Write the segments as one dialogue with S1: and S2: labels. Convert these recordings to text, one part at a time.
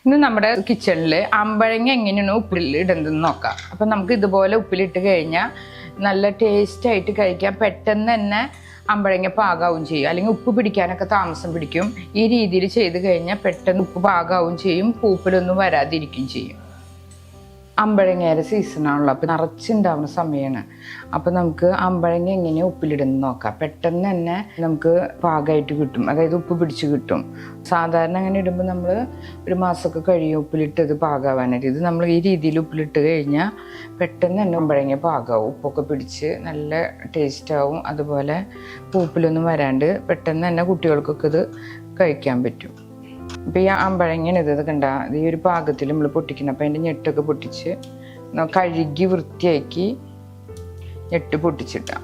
S1: ഇന്ന് നമ്മുടെ കിച്ചണിൽ അമ്പഴങ്ങ എങ്ങനെയാണ് ഉപ്പിലിടുന്നതെന്ന് നോക്കാം. അപ്പം നമുക്ക് ഇതുപോലെ ഉപ്പിലിട്ട് കഴിഞ്ഞാൽ നല്ല ടേസ്റ്റ് ആയിട്ട് കഴിക്കാം. പെട്ടെന്ന് തന്നെ അമ്പഴങ്ങ പാകാവും ചെയ്യും. അല്ലെങ്കിൽ ഉപ്പ് പിടിക്കാനൊക്കെ താമസം പിടിക്കും. ഈ രീതിയിൽ ചെയ്ത് കഴിഞ്ഞാൽ പെട്ടെന്ന് ഉപ്പ് പാകാവും ചെയ്യും, പൂപ്പിലൊന്നും വരാതിരിക്കും ചെയ്യും. അമ്പഴങ്ങയുടെ സീസണാണല്ലോ, അപ്പം നിറച്ചുണ്ടാവുന്ന സമയമാണ്. അപ്പം നമുക്ക് അമ്പഴങ്ങ എങ്ങനെ ഉപ്പിലിടുന്ന നോക്കാം. പെട്ടെന്ന് തന്നെ നമുക്ക് പാകമായിട്ട് കിട്ടും, അതായത് ഉപ്പ് പിടിച്ച് കിട്ടും. സാധാരണ അങ്ങനെ ഇടുമ്പോൾ നമ്മൾ ഒരു മാസമൊക്കെ കഴിയും ഉപ്പിലിട്ടത് പാകാവാനായിട്ട്. ഇത് നമ്മൾ ഈ രീതിയിൽ ഉപ്പിലിട്ട് കഴിഞ്ഞാൽ പെട്ടെന്ന് തന്നെ അമ്പഴങ്ങ പാകാവും, ഉപ്പൊക്കെ പിടിച്ച് നല്ല ടേസ്റ്റാവും. അതുപോലെ പൂപ്പിലൊന്നും വരാണ്ട് പെട്ടെന്ന് തന്നെ കുട്ടികൾക്കൊക്കെ ഇത് കഴിക്കാൻ പറ്റും. ഇപ്പം ഈ അമ്പഴങ്ങയാണ് ഇത് കണ്ട, ഈ ഒരു പാകത്തിൽ നമ്മൾ പൊട്ടിക്കണം. അപ്പം അതിൻ്റെ ഞെട്ടൊക്കെ പൊട്ടിച്ച് കഴുകി വൃത്തിയാക്കി ഞെട്ട് പൊട്ടിച്ചിട്ടാം.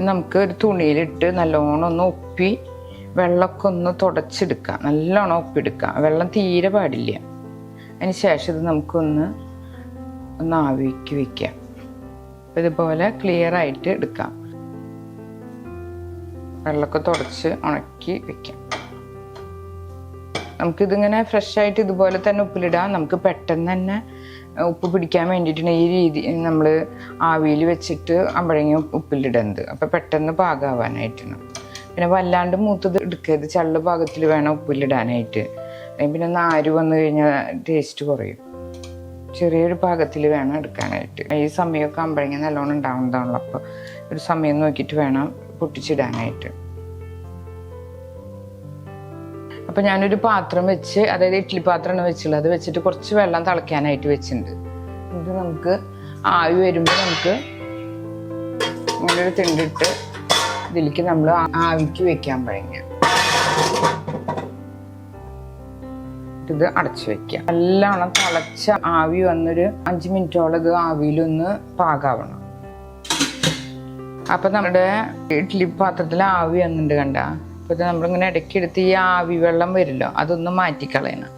S1: നമുക്ക് ഒരു തുണിയിലിട്ട് നല്ലോണം ഒന്ന് ഒപ്പി വെള്ളമൊക്കെ ഒന്ന് തുടച്ചെടുക്കാം. നല്ലോണം ഒപ്പിയെടുക്കാം, വെള്ളം തീരെ പാടില്ല. അതിന് ശേഷം ഇത് നമുക്കൊന്ന് ആവിക്ക് വയ്ക്കാം. അപ്പം ഇതുപോലെ ക്ലിയർ ആയിട്ട് എടുക്കാം. വെള്ളമൊക്കെ തുടച്ച് ഉണക്കി വെക്കാം. നമുക്കിതിങ്ങനെ ഫ്രഷായിട്ട് ഇതുപോലെ തന്നെ ഉപ്പിലിടാം. നമുക്ക് പെട്ടെന്ന് തന്നെ ഉപ്പ് പിടിക്കാൻ വേണ്ടിയിട്ടാണ് ഈ രീതി നമ്മൾ ആവിയിൽ വെച്ചിട്ട് അമ്പഴങ്ങ ഉപ്പിലിടുന്നത്. അപ്പം പെട്ടെന്ന് പാകാവാനായിട്ടാണ്. പിന്നെ വല്ലാണ്ട് മൂത്തത് എടുക്കരുത്, ചള്ള് പാകത്തിൽ വേണം ഉപ്പിലിടാനായിട്ട്. പിന്നെ നാര് വന്നു കഴിഞ്ഞാൽ ടേസ്റ്റ് കുറയും. ചെറിയൊരു പാകത്തിൽ വേണം എടുക്കാനായിട്ട്. ഈ സമയമൊക്കെ അമ്പഴങ്ങ നല്ലോണം ഉണ്ടാവുന്നതാണല്ലോ, അപ്പോൾ ഒരു സമയം നോക്കിയിട്ട് വേണം പൊട്ടിച്ചിടാനായിട്ട്. അപ്പം ഞാനൊരു പാത്രം വെച്ച്, അതായത് ഇഡ്ഡലി പാത്രമാണ് വെച്ചുള്ളത്, അത് വെച്ചിട്ട് കുറച്ച് വെള്ളം തിളയ്ക്കാനായിട്ട് വെച്ചിട്ടുണ്ട്. ഇത് നമുക്ക് ആവി വരുമ്പോൾ നമുക്ക് ഇങ്ങനൊരു തിണ്ടിട്ട് ഇതിലേക്ക് നമ്മൾ ആവിക്ക് വെക്കാൻ പഴങ്ങ. ഇത് അടച്ചു വെക്കാം. നല്ലോണം തിളച്ച ആവി വന്നൊരു 5 മിനിറ്റോളം ഇത് ആവിയിലൊന്ന് പാകാവണം. അപ്പം നമ്മുടെ ഇഡ്ഡലി പാത്രത്തിൽ ആവി വന്നിട്ടുണ്ട് കണ്ട. അപ്പോൾ ഇത് നമ്മളിങ്ങനെ ഇടയ്ക്കെടുത്ത് ഈ ആവി വെള്ളം വരുമല്ലോ, അതൊന്ന് മാറ്റിക്കളയണം.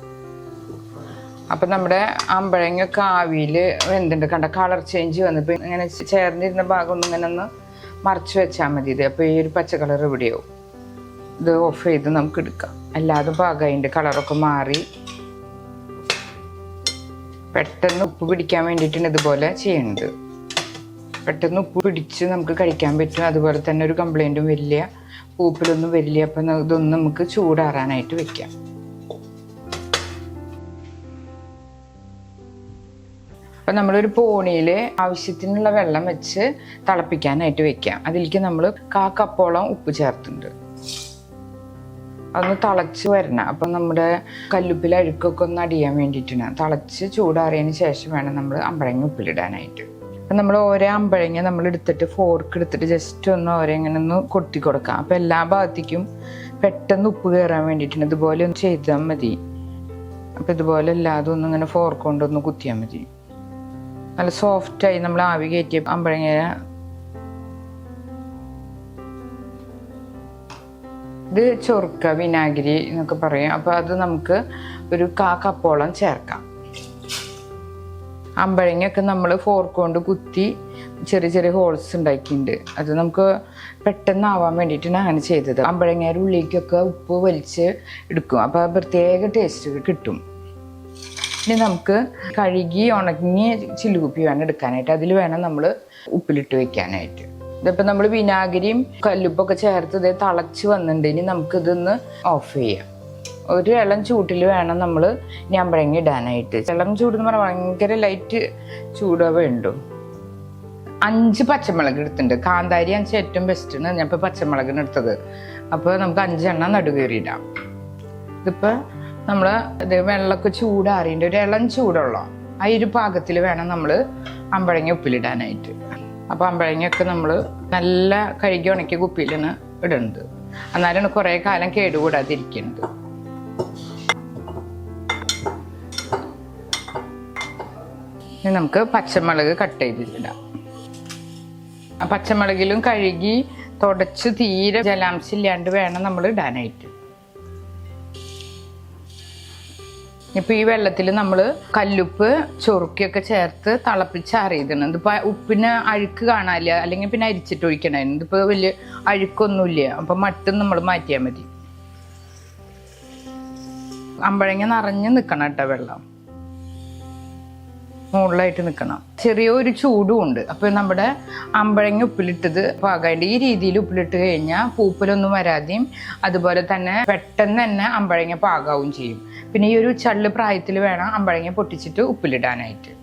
S1: അപ്പം നമ്മുടെ അമ്പഴങ്ങൊക്കെ ആവിയിൽ വെന്തുണ്ട് കണ്ട, കളർ ചേഞ്ച് വന്നപ്പോൾ ഇങ്ങനെ ചേർന്നിരുന്ന ഭാഗം ഒന്നും ഇങ്ങനെ ഒന്ന് മറച്ച് വെച്ചാൽ മതി. ഇത് അപ്പോൾ ഈ ഒരു പച്ച കളർ ഇവിടെയാവും. ഇത് ഓഫ് ചെയ്ത് നമുക്ക് എടുക്കാം. അല്ലാതെ പാകമായിട്ട് കളറൊക്കെ മാറി പെട്ടെന്ന് ഉപ്പ് പിടിക്കാൻ വേണ്ടിയിട്ടാണ് ഇതുപോലെ ചെയ്യുന്നത്. പെട്ടെന്ന് ഉപ്പ് പിടിച്ച് നമുക്ക് കഴിക്കാൻ പറ്റും. അതുപോലെ തന്നെ ഒരു കംപ്ലൈൻറ്റും വരില്ല, പൂപ്പിലൊന്നും വരില്ല. അപ്പം ഇതൊന്നും നമുക്ക് ചൂടാറാനായിട്ട് വെക്കാം. അപ്പം നമ്മളൊരു പോണിയിൽ ആവശ്യത്തിനുള്ള വെള്ളം വെച്ച് തിളപ്പിക്കാനായിട്ട് വെക്കാം. അതിലേക്ക് നമ്മൾ 1/4 കപ്പോളം ഉപ്പ് ചേർത്തിട്ടുണ്ട്. അതൊന്ന് തിളച്ച് വരണം. അപ്പം നമ്മുടെ കല്ലുപ്പിൽ അഴുക്കൊക്കെ ഒന്ന് അടിയാൻ വേണ്ടിയിട്ടാണ്. തിളച്ച് ചൂടാറിയതിന് ശേഷം വേണം നമ്മൾ അമ്പഴങ്ങ ഉപ്പിലിടാനായിട്ട്. അപ്പം നമ്മൾ ഓരോ അമ്പഴങ്ങ നമ്മൾ എടുത്തിട്ട് ഫോർക്ക് എടുത്തിട്ട് ജസ്റ്റ് ഒന്ന് ഓരോ ഇങ്ങനെ ഒന്ന് കൊട്ടി കൊടുക്കാം. അപ്പം എല്ലാ ഭാഗത്തേക്കും പെട്ടെന്ന് ഉപ്പ് കയറാൻ വേണ്ടിയിട്ടാണ്. ഇതുപോലെ ഒന്ന് ചെയ്താൽ മതി. അപ്പം ഇതുപോലെ എല്ലാതും ഒന്നും ഇങ്ങനെ ഫോർക്ക് കൊണ്ടൊന്ന് കുത്തിയാൽ മതി. നല്ല സോഫ്റ്റായി നമ്മൾ ആവി കയറ്റിയ അമ്പഴങ്ങ. ഇത് ചൊറുക്ക വിനാഗിരി എന്നൊക്കെ പറയും. അപ്പോൾ അത് നമുക്ക് ഒരു 1/4 കപ്പോളം ചേർക്കാം. അമ്പഴങ്ങയൊക്കെ നമ്മൾ ഫോർക്ക് കൊണ്ട് കുത്തി ചെറിയ ചെറിയ ഹോൾസ് ഉണ്ടാക്കിയിട്ടുണ്ട്. അത് നമുക്ക് പെട്ടെന്ന് ആവാൻ വേണ്ടിയിട്ടാണ് അങ്ങനെ ചെയ്തത്. അമ്പഴങ്ങയുടെ ഉള്ളിലേക്കൊക്കെ ഉപ്പ് വലിച്ച് എടുക്കും. അപ്പോൾ പ്രത്യേക ടേസ്റ്റ് കിട്ടും. ഇനി നമുക്ക് കഴുകി ഉണങ്ങി ചില്ലുകുപ്പി വേണം എടുക്കാനായിട്ട്. അതിൽ വേണം നമ്മൾ ഉപ്പിലിട്ട് വെക്കാനായിട്ട്. ഇതിപ്പോൾ നമ്മൾ വിനാഗിരിയും കല്ലുപ്പൊക്കെ ചേർത്ത് ഇത് തിളച്ച് വന്നിട്ടുണ്ട്. ഇനി നമുക്കിതൊന്ന് ഓഫ് ചെയ്യാം. ഒരു ഇളം ചൂട്ടിൽ വേണം നമ്മൾ ഇനി അമ്പഴങ്ങ ഇടാനായിട്ട്. ഇളം ചൂടെന്ന് പറഞ്ഞാൽ ഭയങ്കര ലൈറ്റ് ചൂടേ വേണ്ടു. 5 പച്ചമുളക് എടുത്തിട്ടുണ്ട്. കാന്താരി 5 ഏറ്റവും ബെസ്റ്റാണ്. ഞാൻ ഇപ്പോൾ പച്ചമുളകിന് എടുത്തത്. അപ്പോൾ നമുക്ക് 5 എണ്ണം നടുകയറിയിടാം. ഇതിപ്പോൾ നമ്മൾ ഇത് വെള്ളമൊക്കെ ചൂടാറിയിട്ട് ഒരു ഇളം ചൂടുള്ള ആ ഒരു പാകത്തിൽ വേണം നമ്മൾ അമ്പഴങ്ങ ഉപ്പിലിടാനായിട്ട്. അപ്പോൾ അമ്പഴങ്ങയൊക്കെ നമ്മൾ നല്ല കഴുകി ഉണക്കിയ കുപ്പിയിലാണ് ഇടുന്നത്. എന്നാലാണ് കുറേ കാലം കേടുകൂടാതിരിക്കുന്നത്. ഇനി നമുക്ക് പച്ചമുളക് കട്ട് ചെയ്തിടാം. ആ പച്ചമുളകിലും കഴുകി തുടച്ച് തീരെ ജലാംശം ഇല്ലാണ്ട് വേണം നമ്മൾ ഇടാനായിട്ട്. ഇപ്പോൾ ഈ വെള്ളത്തിൽ നമ്മൾ കല്ലുപ്പ് ചൊറുക്കിയൊക്കെ ചേർത്ത് തിളപ്പിച്ചാറിയതാണ്. ഇതിപ്പോൾ ഉപ്പിന് അഴുക്ക് കാണാനില്ല, അല്ലെങ്കിൽ പിന്നെ അരിച്ചിട്ട് ഒഴിക്കണമായിരുന്നു. ഇതിപ്പോൾ വലിയ അഴുക്കൊന്നുമില്ല. അപ്പം മട്ടും നമ്മൾ മാറ്റിയാൽ മതി. അമ്പഴങ്ങ നിറഞ്ഞ് നിൽക്കണം കേട്ടോ, വെള്ളം മുകളിലായിട്ട് നിൽക്കണം. ചെറിയൊരു ചൂടും ഉണ്ട്. അപ്പോൾ നമ്മുടെ അമ്പഴങ്ങ ഉപ്പിലിട്ടത് പാകമായിട്ട് ഈ രീതിയിൽ ഉപ്പിലിട്ട് കഴിഞ്ഞാൽ പൂപ്പലൊന്നും വരാതെയും അതുപോലെ തന്നെ പെട്ടെന്ന് തന്നെ അമ്പഴങ്ങ പാകാവും ചെയ്യും. പിന്നെ ഈ ഒരു ചള്ള് പ്രായത്തിൽ വേണം അമ്പഴങ്ങ പൊട്ടിച്ചിട്ട് ഉപ്പിലിടാനായിട്ട്.